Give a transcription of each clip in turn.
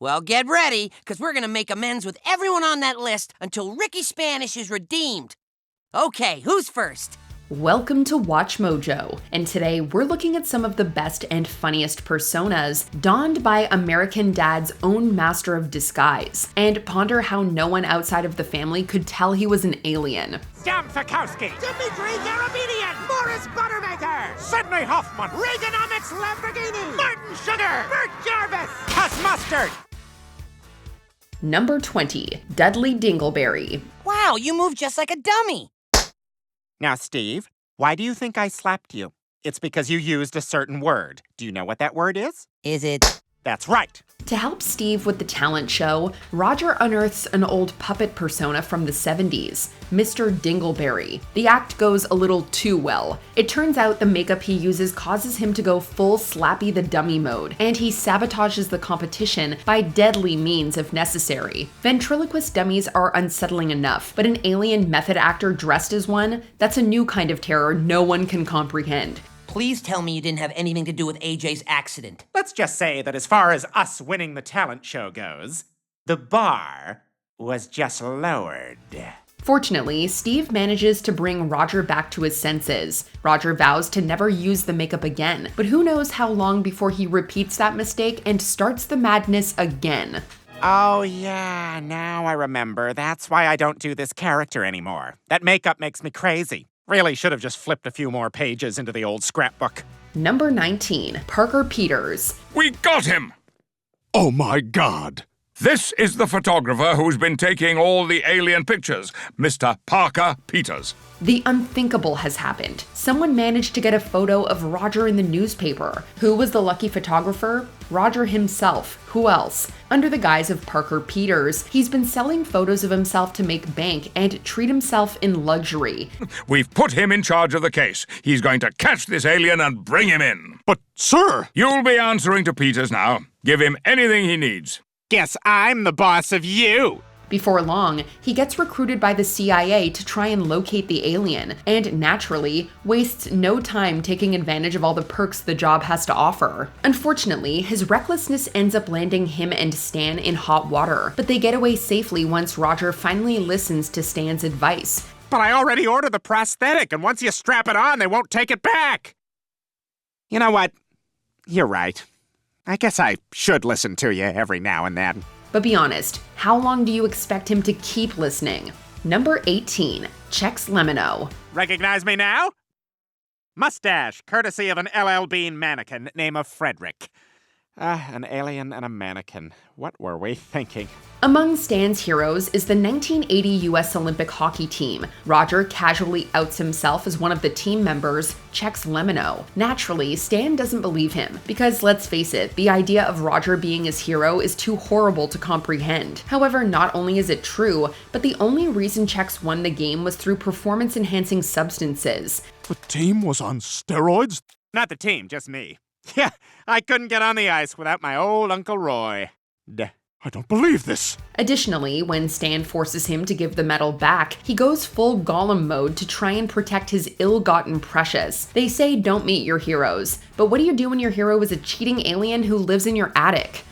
Well, get ready, because we're going to make amends with everyone on that list until Ricky Spanish is redeemed. Okay, who's first? Welcome to Watch Mojo, and today we're looking at some of the best and funniest personas donned by American Dad's own master of disguise, and ponder how no one outside of the family could tell he was an alien. Sam Fikowski, Dimitri Garabedian, Morris Buttermaker, Sidney Huffman, Reaganomics Lamborghini, Martin Sugar, Bert Jarvis, Huss Mustard. Number 20, Dudley Dingleberry. Wow, you move just like a dummy. Now, Steve, why do you think I slapped you? It's because you used a certain word. Do you know what that word is? Is it? That's right. To help Steve with the talent show, Roger unearths an old puppet persona from the 70s, Mr. Dingleberry. The act goes a little too well. It turns out the makeup he uses causes him to go full Slappy the Dummy mode, and he sabotages the competition by deadly means if necessary. Ventriloquist dummies are unsettling enough, but an alien method actor dressed as one? That's a new kind of terror no one can comprehend. Please tell me you didn't have anything to do with AJ's accident. Let's just say that as far as us winning the talent show goes, the bar was just lowered. Fortunately, Steve manages to bring Roger back to his senses. Roger vows to never use the makeup again, but who knows how long before he repeats that mistake and starts the madness again. Oh yeah, now I remember. That's why I don't do this character anymore. That makeup makes me crazy. Really should have just flipped a few more pages into the old scrapbook. Number 19, Parker Peters. We got him! Oh my God! This is the photographer who's been taking all the alien pictures, Mr. Parker Peters. The unthinkable has happened. Someone managed to get a photo of Roger in the newspaper. Who was the lucky photographer? Roger himself. Who else? Under the guise of Parker Peters, he's been selling photos of himself to make bank and treat himself in luxury. We've put him in charge of the case. He's going to catch this alien and bring him in. But, sir! You'll be answering to Peters now. Give him anything he needs. Guess I'm the boss of you! Before long, he gets recruited by the CIA to try and locate the alien, and naturally, wastes no time taking advantage of all the perks the job has to offer. Unfortunately, his recklessness ends up landing him and Stan in hot water, but they get away safely once Roger finally listens to Stan's advice. But I already ordered the prosthetic, and once you strap it on, they won't take it back! You know what? You're right. I guess I should listen to you every now and then. But be honest, how long do you expect him to keep listening? Number 18, Chex Lemeneux. Recognize me now? Mustache, courtesy of an LL Bean mannequin name of Frederick. An alien and a mannequin. What were we thinking? Among Stan's heroes is the 1980 US Olympic hockey team. Roger casually outs himself as one of the team members, Chex Lemeneux. Naturally, Stan doesn't believe him, because let's face it, the idea of Roger being his hero is too horrible to comprehend. However, not only is it true, but the only reason Chex won the game was through performance-enhancing substances. The team was on steroids? Not the team, just me. Yeah, I couldn't get on the ice without my old Uncle Roy. I don't believe this. Additionally, when Stan forces him to give the medal back, he goes full Gollum mode to try and protect his ill-gotten precious. They say don't meet your heroes, but what do you do when your hero is a cheating alien who lives in your attic?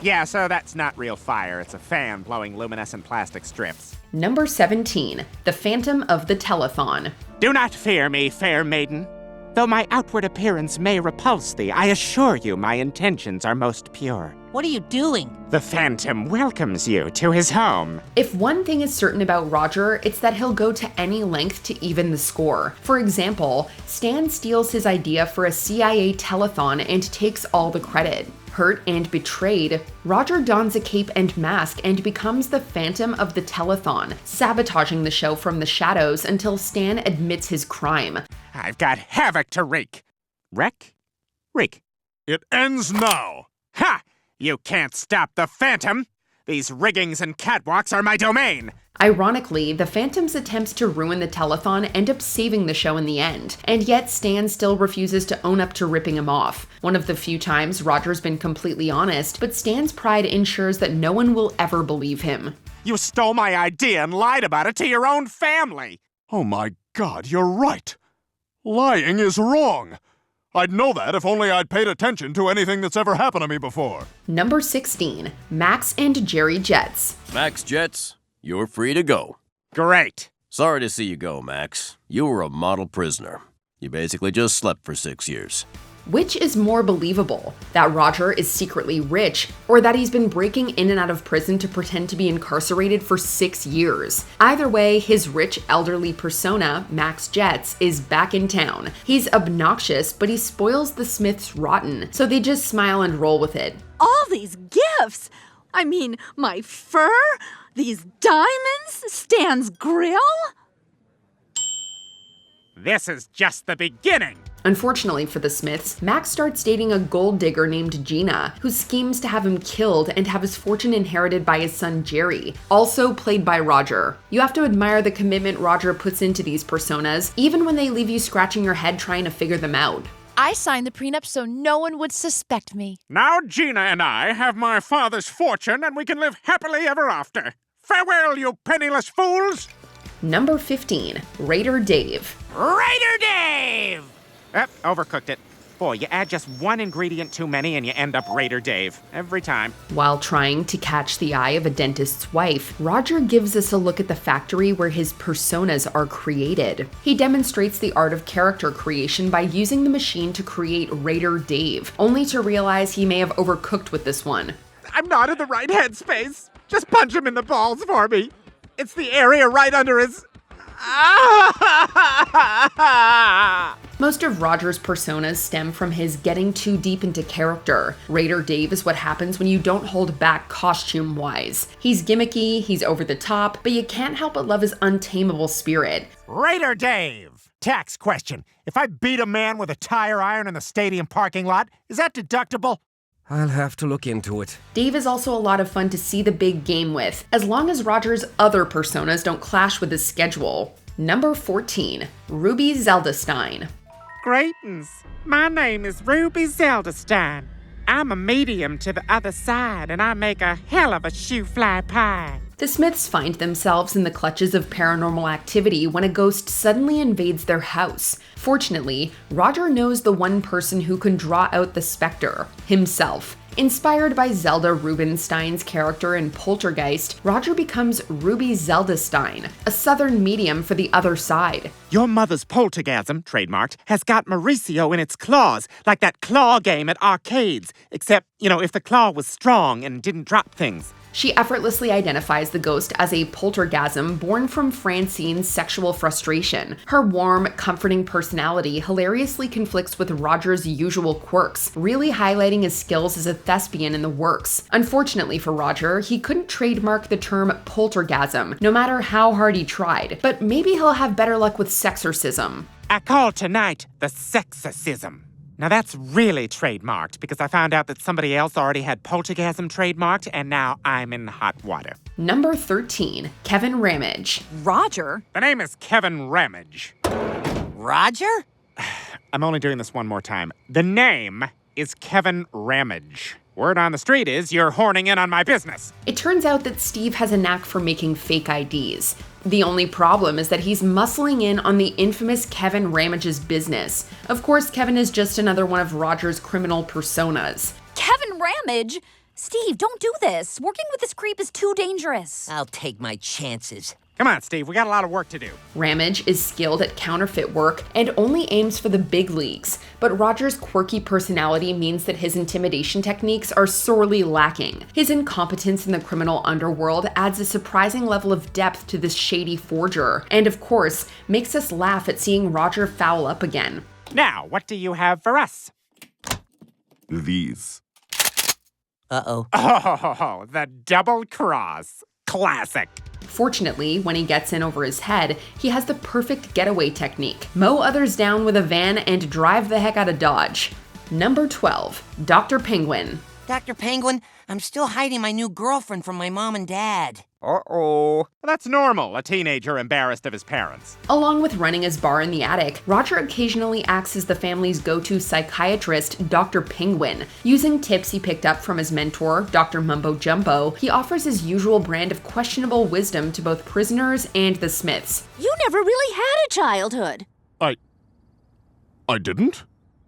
Yeah, so that's not real fire. It's a fan blowing luminescent plastic strips. Number 17, the Phantom of the Telethon. Do not fear me, fair maiden. Though my outward appearance may repulse thee, I assure you my intentions are most pure. What are you doing? The Phantom welcomes you to his home. If one thing is certain about Roger, it's that he'll go to any length to even the score. For example, Stan steals his idea for a CIA telethon and takes all the credit. Hurt and betrayed, Roger dons a cape and mask and becomes the Phantom of the Telethon, sabotaging the show from the shadows until Stan admits his crime. I've got havoc to wreak. Wreck? Wreak. It ends now. Ha! You can't stop the Phantom! These riggings and catwalks are my domain! Ironically, the Phantom's attempts to ruin the telethon end up saving the show in the end, and yet Stan still refuses to own up to ripping him off. One of the few times Roger's been completely honest, but Stan's pride ensures that no one will ever believe him. You stole my idea and lied about it to your own family! Oh my God, you're right. Lying is wrong. I'd know that if only I'd paid attention to anything that's ever happened to me before. Number 16, Max and Jerry Jets. Max Jets, you're free to go. Great. Sorry to see you go, Max. You were a model prisoner. You basically just slept for 6 years. Which is more believable, that Roger is secretly rich, or that he's been breaking in and out of prison to pretend to be incarcerated for 6 years? Either way, his rich elderly persona, Max Jets, is back in town. He's obnoxious, but he spoils the Smiths rotten, so they just smile and roll with it. All these gifts! I mean, my fur, these diamonds, Stan's grill. This is just the beginning. Unfortunately for the Smiths, Max starts dating a gold digger named Gina, who schemes to have him killed and have his fortune inherited by his son Jerry, also played by Roger. You have to admire the commitment Roger puts into these personas, even when they leave you scratching your head trying to figure them out. I signed the prenup so no one would suspect me. Now Gina and I have my father's fortune and we can live happily ever after. Farewell, you penniless fools! Number 15, Raider Dave. Raider Dave! Overcooked it. Boy, you add just one ingredient too many and you end up Raider Dave. Every time. While trying to catch the eye of a dentist's wife, Roger gives us a look at the factory where his personas are created. He demonstrates the art of character creation by using the machine to create Raider Dave, only to realize he may have overcooked with this one. I'm not in the right headspace. Just punch him in the balls for me. It's the area right under his... Most of Roger's personas stem from his getting too deep into character. Raider Dave is what happens when you don't hold back costume-wise. He's gimmicky, he's over the top, but you can't help but love his untamable spirit. Raider Dave! Tax question. If I beat a man with a tire iron in the stadium parking lot, is that deductible? I'll have to look into it. Dave is also a lot of fun to see the big game with, as long as Roger's other personas don't clash with his schedule. Number 14, Ruby Zeldastein. Greetings. My name is Ruby Zeldastein. I'm a medium to the other side, and I make a hell of a shoe-fly pie. The Smiths find themselves in the clutches of paranormal activity when a ghost suddenly invades their house. Fortunately, Roger knows the one person who can draw out the specter, himself. Inspired by Zelda Rubinstein's character in Poltergeist, Roger becomes Ruby Zeldastein, a southern medium for the other side. Your mother's poltergasm, trademarked, has got Mauricio in its claws, like that claw game at arcades. Except, if the claw was strong and didn't drop things. She effortlessly identifies the ghost as a poltergasm born from Francine's sexual frustration. Her warm, comforting personality hilariously conflicts with Roger's usual quirks, really highlighting his skills as a thespian in the works. Unfortunately for Roger, he couldn't trademark the term poltergasm, no matter how hard he tried, but maybe he'll have better luck with sexorcism. I call tonight the sexorcism. Now that's really trademarked because I found out that somebody else already had poltergasm trademarked and now I'm in hot water. Number 13, Kevin Ramage. Roger? The name is Kevin Ramage. Roger? I'm only doing this one more time. The name is Kevin Ramage. Word on the street is you're horning in on my business. It turns out that Steve has a knack for making fake IDs. The only problem is that he's muscling in on the infamous Kevin Ramage's business. Of course, Kevin is just another one of Roger's criminal personas. Kevin Ramage? Steve, don't do this. Working with this creep is too dangerous. I'll take my chances. Come on, Steve, we got a lot of work to do. Ramage is skilled at counterfeit work and only aims for the big leagues, but Roger's quirky personality means that his intimidation techniques are sorely lacking. His incompetence in the criminal underworld adds a surprising level of depth to this shady forger, and of course, makes us laugh at seeing Roger foul up again. Now, what do you have for us? These. Uh-oh. Oh, the double cross. Classic. Fortunately, when he gets in over his head, he has the perfect getaway technique. Mow others down with a van and drive the heck out of Dodge. Number 12, Dr. Penguin. Dr. Penguin, I'm still hiding my new girlfriend from my mom and dad. Uh-oh. That's normal, a teenager embarrassed of his parents. Along with running his bar in the attic, Roger occasionally acts as the family's go-to psychiatrist, Dr. Penguin. Using tips he picked up from his mentor, Dr. Mumbo Jumbo, he offers his usual brand of questionable wisdom to both prisoners and the Smiths. You never really had a childhood. I didn't?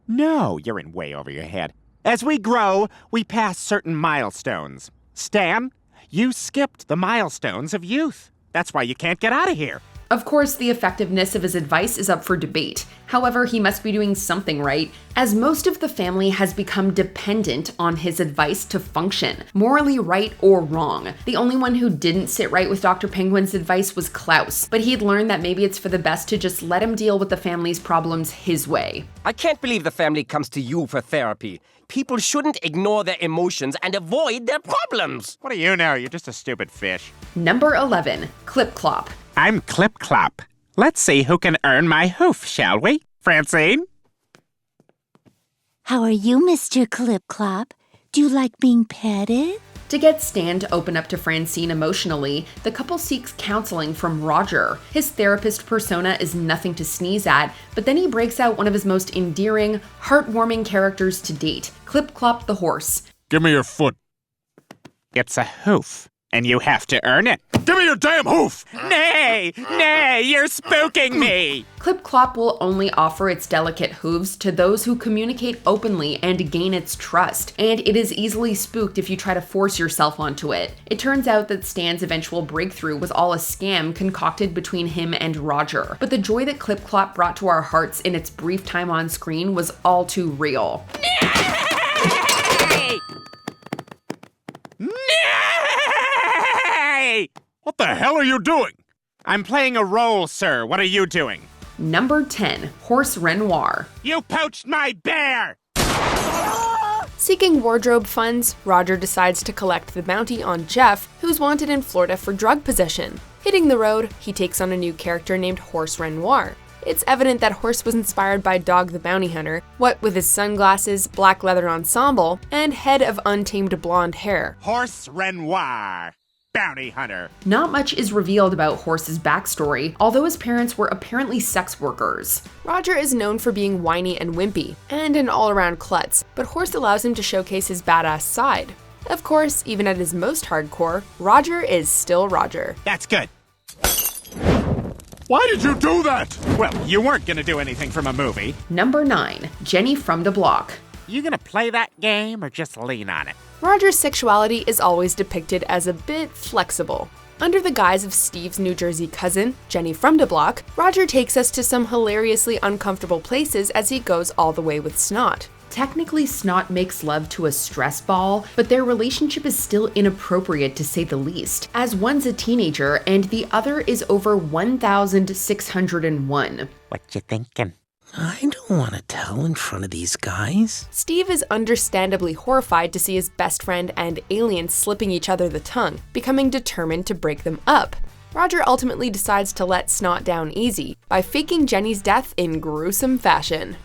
No, you're in way over your head. As we grow, we pass certain milestones. Stan, you skipped the milestones of youth. That's why you can't get out of here. Of course, the effectiveness of his advice is up for debate. However, he must be doing something right, as most of the family has become dependent on his advice to function, morally right or wrong. The only one who didn't sit right with Dr. Penguin's advice was Klaus, but he'd learned that maybe it's for the best to just let him deal with the family's problems his way. I can't believe the family comes to you for therapy. People shouldn't ignore their emotions and avoid their problems. What do you know? You're just a stupid fish. Number 11, Clop. I'm Clop. Let's see who can earn my hoof, shall we? Francine? How are you, Mr. Clop? Do you like being petted? To get Stan to open up to Francine emotionally, the couple seeks counseling from Roger. His therapist persona is nothing to sneeze at, but then he breaks out one of his most endearing, heartwarming characters to date, Clop the horse. Give me your foot. It's a hoof, and you have to earn it. Give me your damn hoof! Nay, you're spooking me! Clop will only offer its delicate hooves to those who communicate openly and gain its trust, and it is easily spooked if you try to force yourself onto it. It turns out that Stan's eventual breakthrough was all a scam concocted between him and Roger, but the joy that Clop brought to our hearts in its brief time on screen was all too real. Nay! What the hell are you doing? I'm playing a role, sir. What are you doing? Number 10, Horse Renoir. You poached my bear! Seeking wardrobe funds, Roger decides to collect the bounty on Jeff, who's wanted in Florida for drug possession. Hitting the road, he takes on a new character named Horse Renoir. It's evident that Horse was inspired by Dog the Bounty Hunter, what with his sunglasses, black leather ensemble, and head of untamed blonde hair. Horse Renoir. Bounty hunter. Not much is revealed about Horse's backstory, although his parents were apparently sex workers. Roger is known for being whiny and wimpy, and an all-around klutz, but Horse allows him to showcase his badass side. Of course, even at his most hardcore, Roger is still Roger. That's good. Why did you do that? Well, you weren't gonna do anything from a movie. Number 9, Jenny from the Block. You gonna play that game or just lean on it? Roger's sexuality is always depicted as a bit flexible. Under the guise of Steve's New Jersey cousin, Jenny from the Block, Roger takes us to some hilariously uncomfortable places as he goes all the way with Snot. Technically, Snot makes love to a stress ball, but their relationship is still inappropriate to say the least, as one's a teenager and the other is over 1,601. What you thinking? I don't want to tell in front of these guys. Steve is understandably horrified to see his best friend and alien slipping each other the tongue, becoming determined to break them up. Roger ultimately decides to let Snot down easy by faking Jenny's death in gruesome fashion.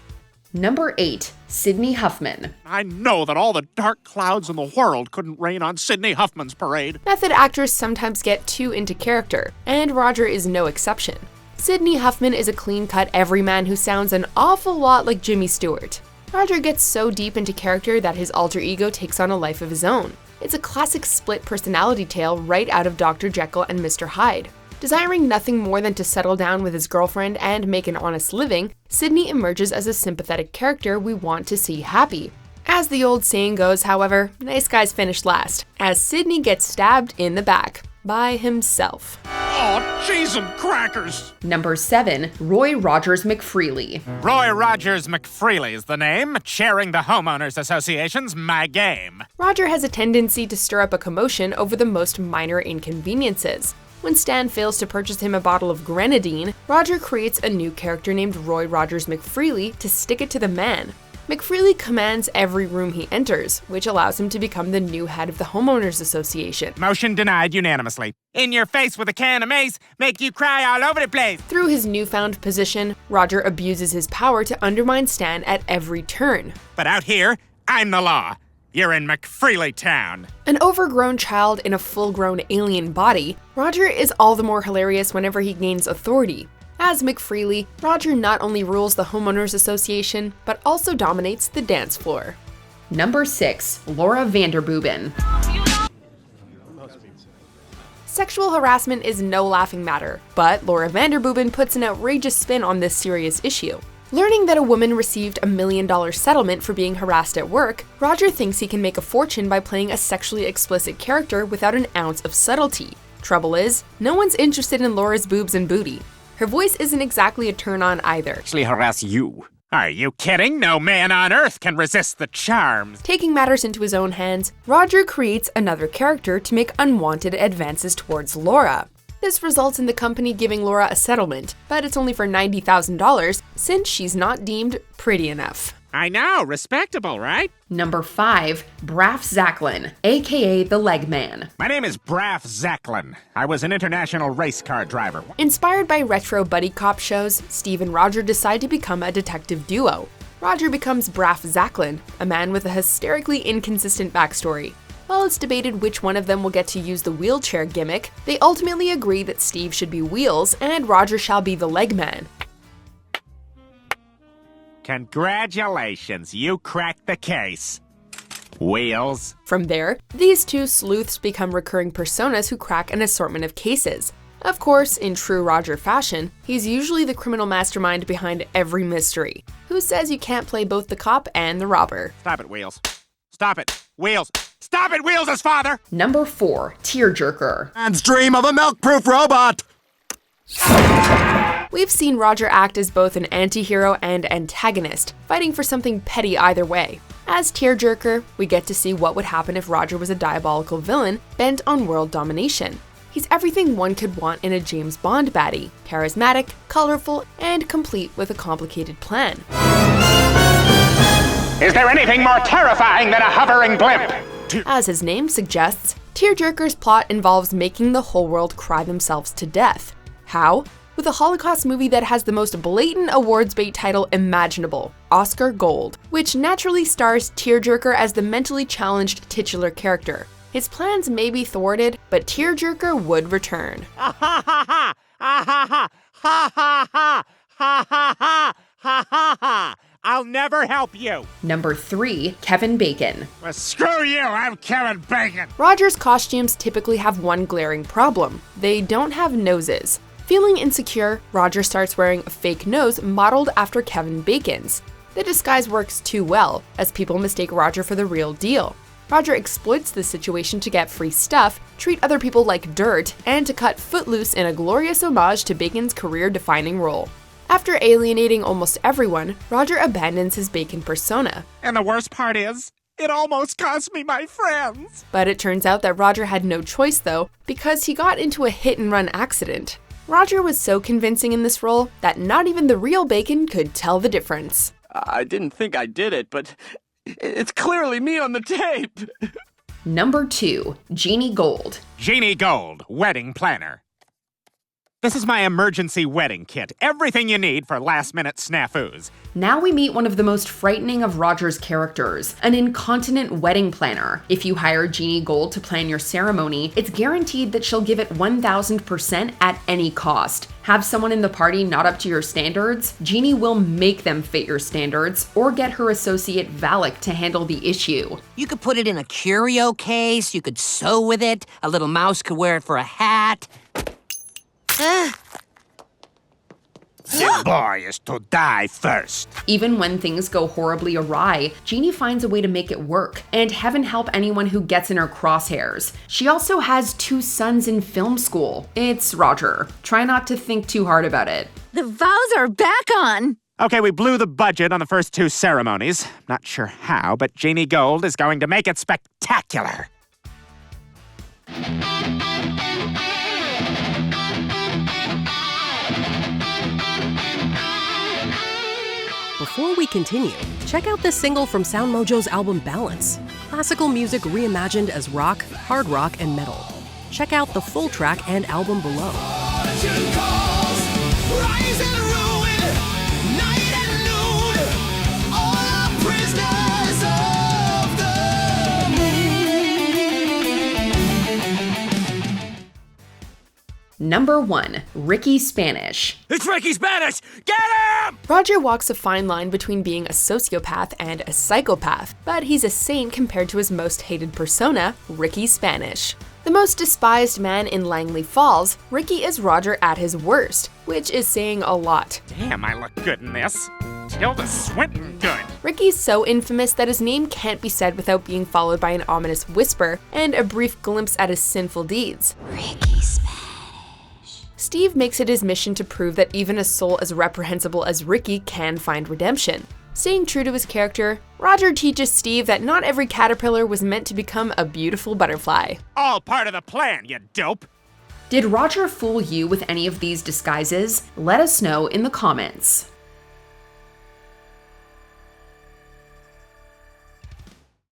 Number 8, Sidney Huffman. I know that all the dark clouds in the world couldn't rain on Sidney Huffman's parade. Method actors sometimes get too into character, and Roger is no exception. Sidney Huffman is a clean-cut everyman who sounds an awful lot like Jimmy Stewart. Roger gets so deep into character that his alter ego takes on a life of his own. It's a classic split personality tale right out of Dr. Jekyll and Mr. Hyde. Desiring nothing more than to settle down with his girlfriend and make an honest living, Sidney emerges as a sympathetic character we want to see happy. As the old saying goes, however, nice guys finish last, as Sidney gets stabbed in the back by himself. Oh, cheese and crackers! Number 7, Roy Rogers McFreely. Roy Rogers McFreely is the name. Chairing the Homeowners Association's my game. Roger has a tendency to stir up a commotion over the most minor inconveniences. When Stan fails to purchase him a bottle of grenadine, Roger creates a new character named Roy Rogers McFreely to stick it to the man. McFreely commands every room he enters, which allows him to become the new head of the Homeowners Association. Motion denied unanimously. In your face with a can of mace, make you cry all over the place. Through his newfound position, Roger abuses his power to undermine Stan at every turn. But out here, I'm the law. You're in McFreely Town. An overgrown child in a full-grown alien body, Roger is all the more hilarious whenever he gains authority. As McFreely, Roger not only rules the Homeowners Association, but also dominates the dance floor. Number 6, Laura Vanderbooben. Sexual harassment is no laughing matter, but Laura Vanderbooben puts an outrageous spin on this serious issue. Learning that a woman received a $1 million settlement for being harassed at work, Roger thinks he can make a fortune by playing a sexually explicit character without an ounce of subtlety. Trouble is, no one's interested in Laura's boobs and booty. Her voice isn't exactly a turn-on either. Actually harass you. Are you kidding? No man on earth can resist the charms. Taking matters into his own hands, Roger creates another character to make unwanted advances towards Laura. This results in the company giving Laura a settlement, but it's only for $90,000 since she's not deemed pretty enough. I know, respectable, right? Number 5, Braph Zacklin, aka the Legman. My name is Braff Zacklin. I was an international race car driver. Inspired by retro buddy cop shows, Steve and Roger decide to become a detective duo. Roger becomes Braff Zacklin, a man with a hysterically inconsistent backstory. While it's debated which one of them will get to use the wheelchair gimmick, they ultimately agree that Steve should be Wheels and Roger shall be the Legman. Congratulations, you cracked the case. Wheels. From there, these two sleuths become recurring personas who crack an assortment of cases. Of course, in true Roger fashion, he's usually the criminal mastermind behind every mystery. Who says you can't play both the cop and the robber? Stop it, Wheels. Stop it, Wheels. Stop it, Wheels' father! Number 4, Tearjerker. Man's dream of a milk-proof robot! We've seen Roger act as both an anti-hero and antagonist, fighting for something petty either way. As Tearjerker, we get to see what would happen if Roger was a diabolical villain bent on world domination. He's everything one could want in a James Bond baddie, charismatic, colorful, and complete with a complicated plan. Is there anything more terrifying than a hovering blimp? As his name suggests, Tearjerker's plot involves making the whole world cry themselves to death. How? With a Holocaust movie that has the most blatant awards bait title imaginable, Oscar Gold, which naturally stars Tearjerker as the mentally challenged titular character. His plans may be thwarted, but Tearjerker would return. Ha ha ha ha ha ha ha ha ha ha ha ha ha ha. I'll never help you. Number 3, Kevin Bacon. Well, screw you, I'm Kevin Bacon. Roger's costumes typically have one glaring problem. They don't have noses. Feeling insecure, Roger starts wearing a fake nose modeled after Kevin Bacon's. The disguise works too well, as people mistake Roger for the real deal. Roger exploits this situation to get free stuff, treat other people like dirt, and to cut footloose in a glorious homage to Bacon's career-defining role. After alienating almost everyone, Roger abandons his Bacon persona. And the worst part is, it almost cost me my friends. But it turns out that Roger had no choice though, because he got into a hit-and-run accident. Roger was so convincing in this role that not even the real Bacon could tell the difference. I didn't think I did it, but it's clearly me on the tape. Number 2, Jeannie Gold. Jeannie Gold, wedding planner. This is my emergency wedding kit. Everything you need for last-minute snafus. Now we meet one of the most frightening of Roger's characters, an incontinent wedding planner. If you hire Jeannie Gold to plan your ceremony, it's guaranteed that she'll give it 1000% at any cost. Have someone in the party not up to your standards? Jeannie will make them fit your standards, or get her associate Valak to handle the issue. You could put it in a curio case, you could sew with it, a little mouse could wear it for a hat. The boy is to die first. Even when things go horribly awry, Jeannie finds a way to make it work, and heaven help anyone who gets in her crosshairs. She also has 2 sons in film school. It's Roger. Try not to think too hard about it. The vows are back on! Okay, we blew the budget on the first 2 ceremonies. Not sure how, but Jeannie Gold is going to make it spectacular. Before we continue, check out this single from Sound Mojo's album Balance. Classical music reimagined as rock, hard rock, and metal. Check out the full track and album below. Number 1, Ricky Spanish. It's Ricky Spanish! Get him! Roger walks a fine line between being a sociopath and a psychopath, but he's a saint compared to his most hated persona, Ricky Spanish. The most despised man in Langley Falls, Ricky is Roger at his worst, which is saying a lot. Damn, I look good in this. Tilda Swinton good. Ricky's so infamous that his name can't be said without being followed by an ominous whisper and a brief glimpse at his sinful deeds. Ricky Spanish. Steve makes it his mission to prove that even a soul as reprehensible as Ricky can find redemption. Staying true to his character, Roger teaches Steve that not every caterpillar was meant to become a beautiful butterfly. All part of the plan, you dope. Did Roger fool you with any of these disguises? Let us know in the comments.